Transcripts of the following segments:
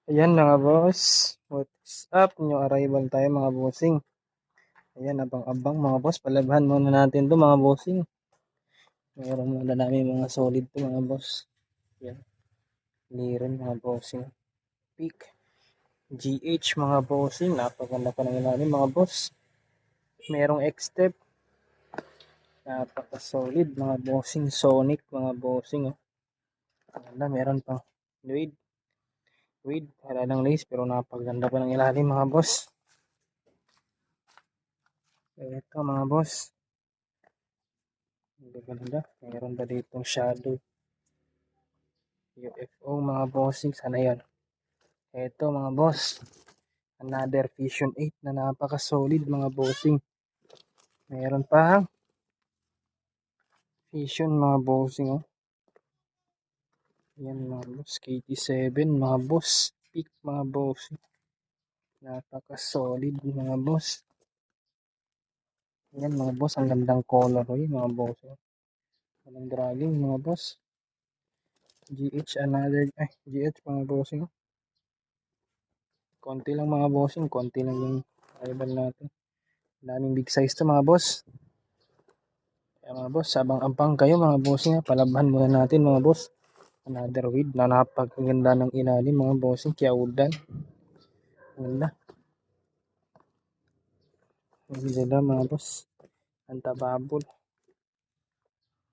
Ayan mga boss, what's up? New arrival tayo mga bossing. Ayan, abang-abang mga boss, palabhan muna natin to mga bossing. Mayroon muna namin mga solid to mga boss. Ayan, liren mga bossing. Peak, GH mga bossing, napaganda pa ng ilalim mga boss. Merong X-step, napaka-solid mga bossing. Sonic mga bossing. Oh. Maganda, meron pang wala lang lace pero napaganda pa ng ilalim mga boss. Ito mga boss. Ganda. Mayroon pa ditong shadow. UFO mga bossing. Sana yan. Ito mga boss. Another Vision 8 na napaka-solid mga bossing. Mayroon pa Vision mga bossing. Oh. Yan mga boss. KT7 mga boss. Peak mga bossing. Napaka-solid mga boss. Yan mga boss. Ang gandang colorway mga bossing. Walang dragging mga boss. GH mga bossing. Konti lang mga bossing, konti lang yung rival natin. Daming big size to mga boss. Kaya mga boss, abang-abang kayo mga bossing ha. Palabhan muna natin mga boss. Another weed na napaganda ng ilalim mga bossing. Kiyaudan. Ganda. Ganda mga boss. Antababol.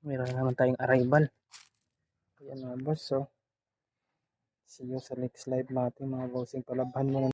Meron naman tayong arrival. Ayan mga boss. So, see you sa next live natin mga bossing. Palabhan muna